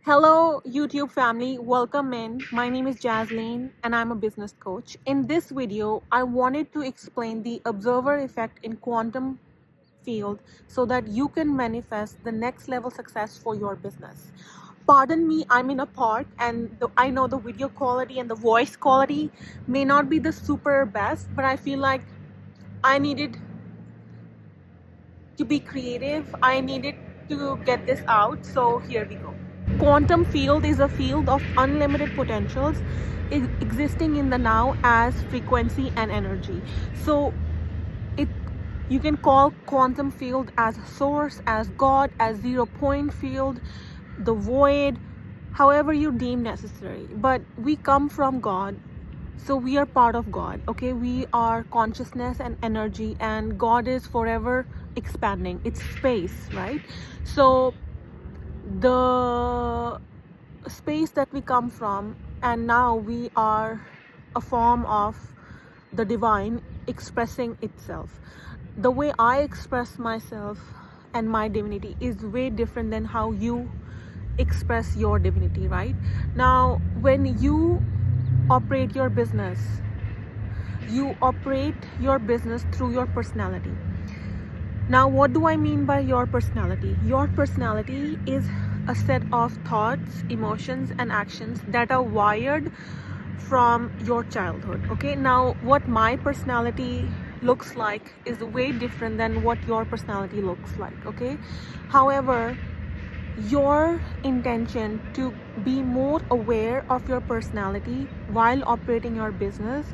Hello, YouTube family. Welcome in. My name is Jasleen and I'm a business coach. In this video, I wanted to explain the observer effect in quantum field so that you can manifest the next level success for your business. Pardon me, I'm in a park and I know the video quality and the voice quality may not be the super best, but I feel like I needed to be creative. I needed to get this out. So here we go. Quantum field is a field of unlimited potentials existing in the now as frequency and energy. So it you can call quantum field as source, as God, as 0 point field, the void, however you deem necessary. But we come from God, so we are part of God. Okay, we are consciousness and energy, and God is forever expanding. It's space, right? So the space that we come from, and now we are a form of the divine expressing itself. The way I express myself and my divinity is way different than how you express your divinity. Right now, when you operate your business, you operate your business through your personality. Now, what do I mean by your personality? Your personality is a set of thoughts, emotions, and actions that are wired from your childhood. Okay, now what my personality looks like is way different than what your personality looks like. Okay, however, your intention to be more aware of your personality while operating your business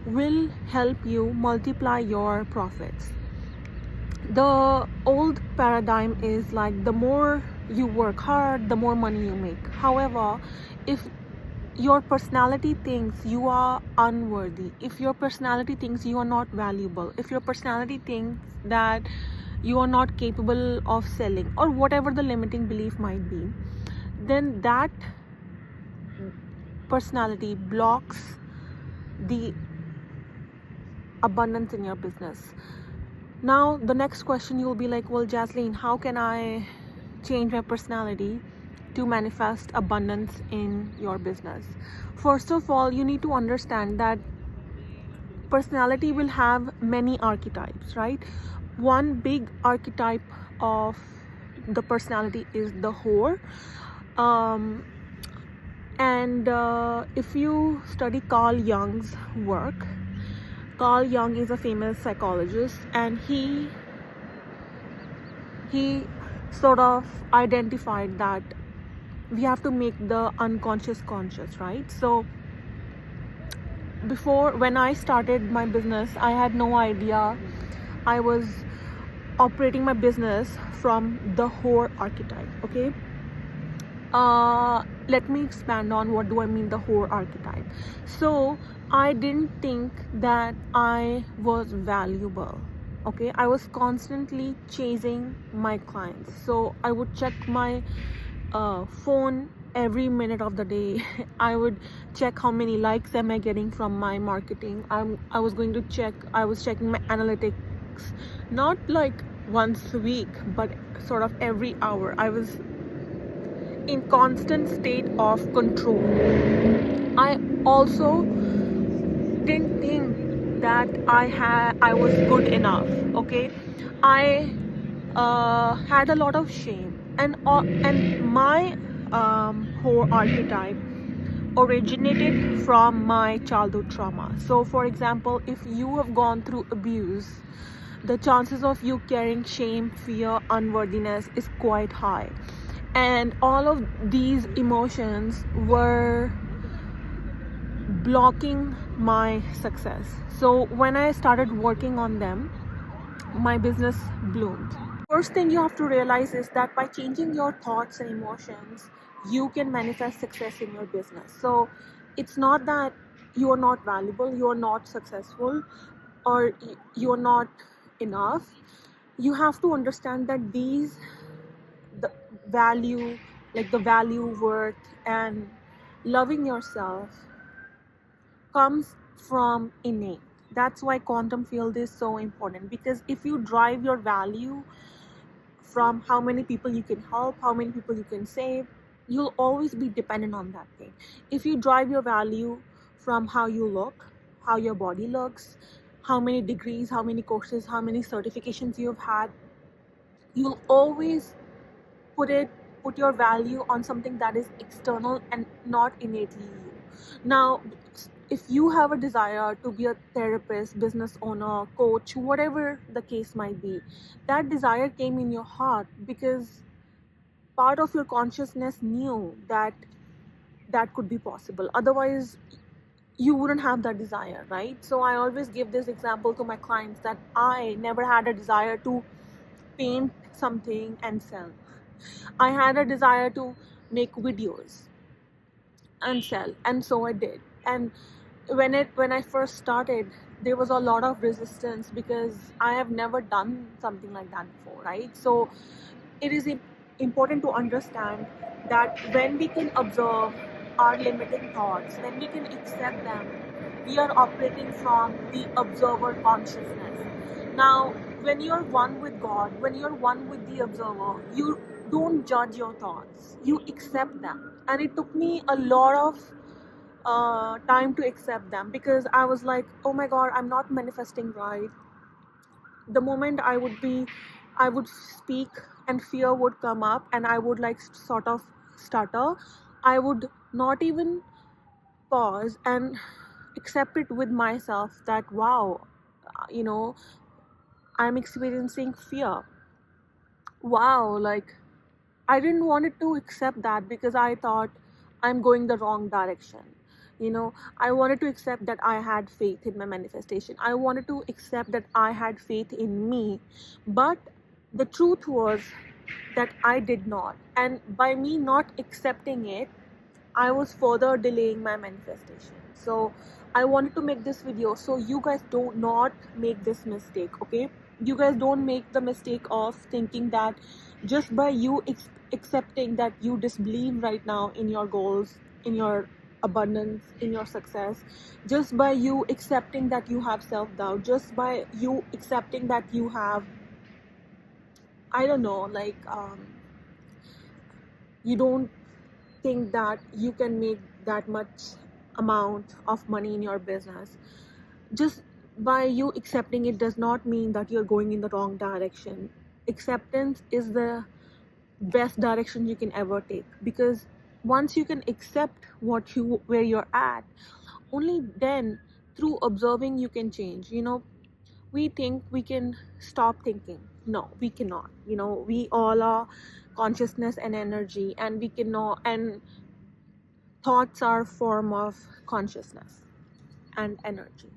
will help you multiply your profits. The old paradigm is like the more you work hard, the more money you make. However, if your personality thinks you are unworthy, if your personality thinks you are not valuable, if your personality thinks that you are not capable of selling, or whatever the limiting belief might be, then that personality blocks the abundance in your business. Now, the next question, you'll be like, well, Jasleen, how can I change my personality to manifest abundance in your business? First of all, you need to understand that personality will have many archetypes, right? One big archetype of the personality is the whore. And if you study Carl Jung's work, Carl Jung is a famous psychologist, and he sort of identified that we have to make the unconscious conscious, right? So before, when I started my business, I had no idea I was operating my business from the whore archetype. Okay, let me expand on what do I mean the whore archetype. So I didn't think that I was valuable. Okay, I was constantly chasing my clients, so I would check my phone every minute of the day. I would check how many likes am I getting from my marketing. I was checking my analytics, not like once a week, but sort of every hour. I was in constant state of control. I also didn't think that I was good enough. Okay, I had a lot of shame, and my whole archetype originated from my childhood trauma. So, for example, if you have gone through abuse, the chances of you carrying shame, fear, unworthiness is quite high. And all of these emotions were blocking my success. So when I started working on them, my business bloomed. First thing you have to realize is that by changing your thoughts and emotions, you can manifest success in your business. So it's not that you are not valuable, you are not successful, or you are not enough. You have to understand that the value, like the value, worth, and loving yourself comes from innate. That's why quantum field is so important, because if you drive your value from how many people you can help, how many people you can save. You'll always be dependent on that thing. If you drive your value from how you look, how your body looks, how many degrees, how many courses, how many certifications you've had, you'll always put it put your value on something that is external and not innately you. Now, if you have a desire to be a therapist, business owner, coach, whatever the case might be, that desire came in your heart because part of your consciousness knew that that could be possible. Otherwise, you wouldn't have that desire, right? So I always give this example to my clients that I never had a desire to paint something and sell. I had a desire to make videos and sell, and so I did. And when I first started, there was a lot of resistance because I have never done something like that before, right? So it is important to understand that when we can observe our limiting thoughts, when we can accept them, we are operating from the observer consciousness. Now, when you're one with God, when you're one with the observer, you don't judge your thoughts, you accept them. And it took me a lot of time to accept them because I was like, oh my God, I'm not manifesting right. The moment I would speak and fear would come up and I would like sort of stutter, I would not even pause and accept it with myself that wow, you know, I'm experiencing fear. Wow, like I didn't want it to accept that because I thought I'm going the wrong direction. I wanted to accept that I had faith in my manifestation. I wanted to accept that I had faith in me. But the truth was that I did not. And by me not accepting it, I was further delaying my manifestation. So I wanted to make this video so you guys do not make this mistake, okay? You guys don't make the mistake of thinking that just by you accepting that you disbelieve right now in your goals, in your abundance, in your success, just by you accepting that you have self-doubt, just by you accepting that you have, I don't know, like you don't think that you can make that much amount of money in your business, just by you accepting it does not mean that you're going in the wrong direction. Acceptance is the best direction you can ever take, because once you can accept where you're at, only then through observing you can change. We think we can stop thinking. No, we cannot. We all are consciousness and energy, and we cannot, and thoughts are form of consciousness and energy,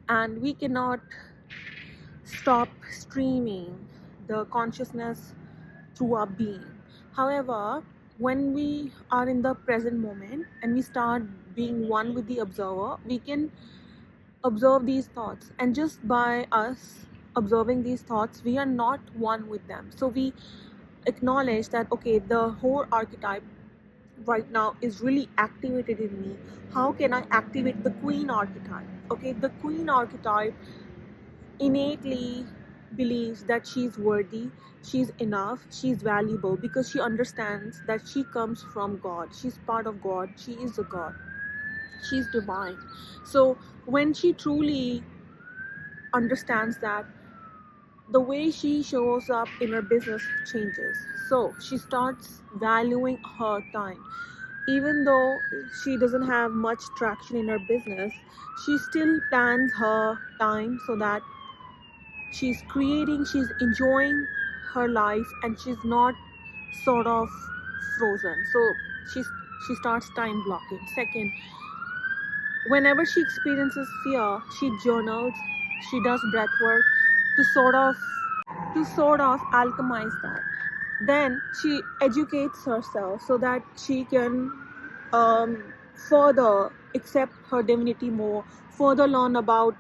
and we cannot stop streaming the consciousness through our being. However, when we are in the present moment and we start being one with the observer, we can observe these thoughts, and just by us observing these thoughts, we are not one with them. So we acknowledge that okay, the whole archetype right now is really activated in me. How can I activate the queen archetype? Okay, the queen archetype innately believes that she's worthy, she's enough, she's valuable, because she understands that she comes from God, she's part of God, she is a God, she's divine. So when she truly understands that, the way she shows up in her business changes. So she starts valuing her time. Even though she doesn't have much traction in her business, she still plans her time so that she's enjoying her life, and she's not sort of frozen. So she starts time blocking. Second, whenever she experiences fear, she journals, she does breath work to sort of alchemize that. Then she educates herself so that she can um, further accept her divinity more, further learn about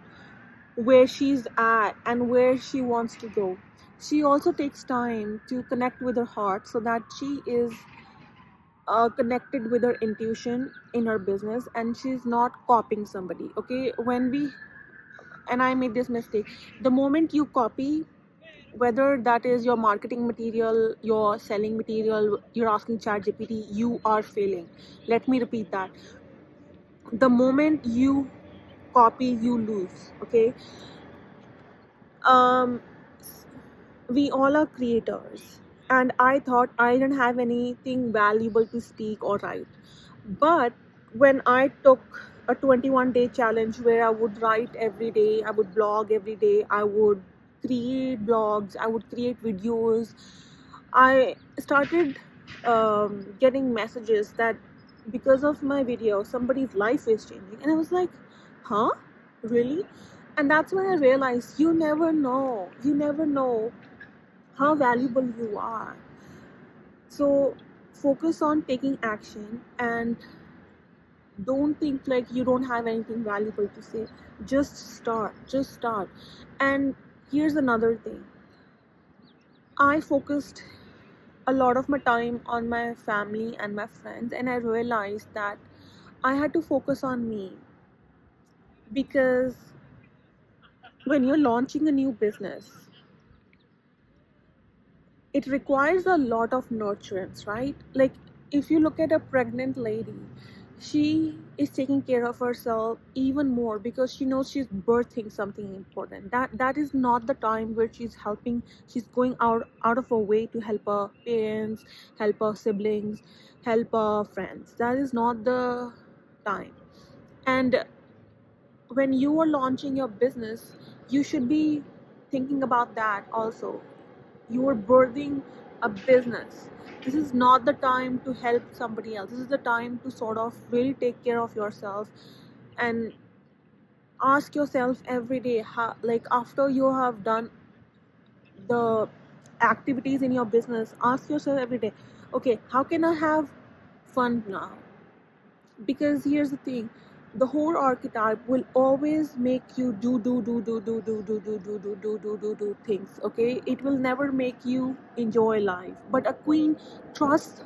where she's at and where she wants to go. She also takes time to connect with her heart so that she is connected with her intuition in her business, and she's not copying somebody. Okay, and I made this mistake. The moment you copy whether that is your marketing material, your selling material, you're asking ChatGPT, you are failing. Let me repeat that. The moment you copy, you lose. Okay. um we all are creators, and I thought I didn't have anything valuable to speak or write. But when I took a 21-day challenge where I would write every day, I would blog every day, I would create blogs, I would create videos, I started getting messages that because of my video, somebody's life is changing. And I was like, huh? Really? And that's when I realized you never know how valuable you are. So focus on taking action and don't think like you don't have anything valuable to say. Just start. And here's another thing. I focused a lot of my time on my family and my friends, and I realized that I had to focus on me, because when you're launching a new business, it requires a lot of nurturance, right? Like, if you look at a pregnant lady, she is taking care of herself even more because she knows she's birthing something important. That is not the time where she's going out of her way to help her parents, help her siblings, help her friends. That is not the time. And when you are launching your business, you should be thinking about that also. You are birthing a business. This is not the time to help somebody else. This is the time to sort of really take care of yourself and ask yourself every day, how, like, after you have done the activities in your business, ask yourself every day, okay, how can I have fun now? Because here's the thing, the whole archetype will always make you do things. Okay, it will never make you enjoy life. But a queen trusts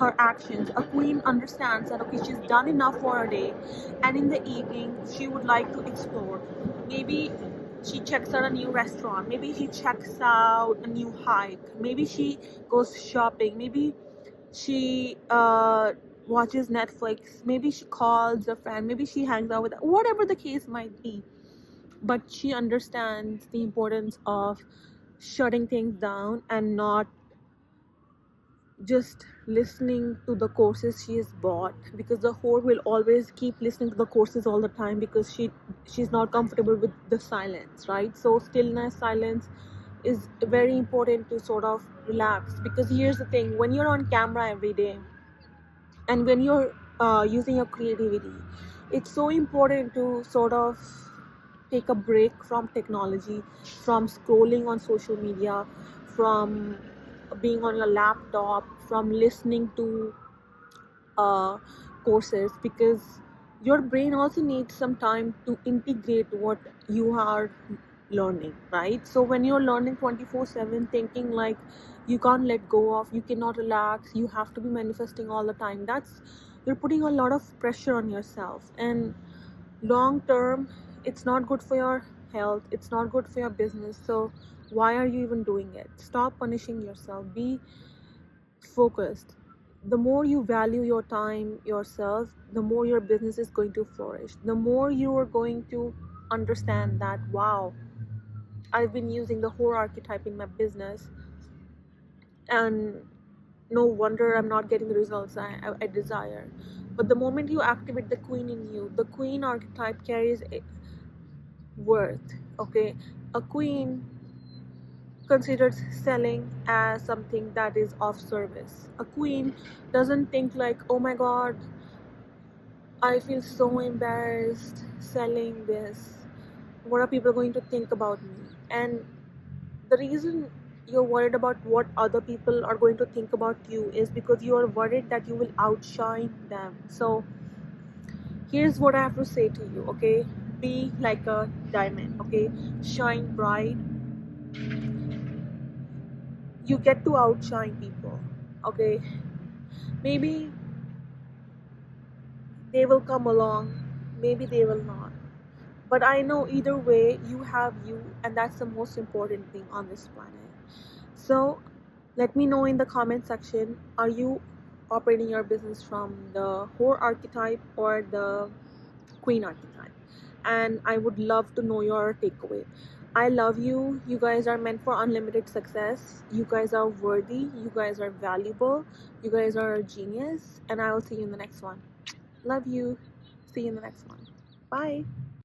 her actions. A queen understands that, okay, she's done enough for a day, and in the evening she would like to explore. Maybe she checks out a new restaurant, maybe she checks out a new hike, maybe she goes shopping, maybe she watches Netflix, maybe she calls a friend, maybe she hangs out with, whatever the case might be. But she understands the importance of shutting things down and not just listening to the courses she has bought, because the whore will always keep listening to the courses all the time because she's not comfortable with the silence, right? So stillness, silence is very important to sort of relax. Because here's the thing, when you're on camera every day and when you're using your creativity, it's so important to sort of take a break from technology, from scrolling on social media, from being on your laptop, from listening to courses, because your brain also needs some time to integrate what you are learning, right? So when you're learning 24/7, thinking like you can't let go of, you cannot relax, you have to be manifesting all the time, that's, you're putting a lot of pressure on yourself. And long term, it's not good for your health, it's not good for your business. So why are you even doing it? Stop punishing yourself, be focused. The more you value your time, yourself, the more your business is going to flourish. The more you are going to understand that, wow, I've been using the whole archetype in my business, and no wonder I'm not getting the results I desire. But the moment you activate the queen in you, the queen archetype carries a worth. Okay, a queen considers selling as something that is of service. A queen doesn't think like, oh my god, I feel so embarrassed selling this. What are people going to think about me? And the reason you're worried about what other people are going to think about you is because you are worried that you will outshine them. So here's what I have to say to you, okay? Be like a diamond, okay? Shine bright. You get to outshine people, okay? Maybe they will come along, maybe they will not. But I know either way, you have you, and that's the most important thing on this planet. So let me know in the comment section, are you operating your business from the whore archetype or the queen archetype? And I would love to know your takeaway. I love you. You guys are meant for unlimited success. You guys are worthy. You guys are valuable. You guys are a genius. And I will see you in the next one. Love you. See you in the next one. Bye.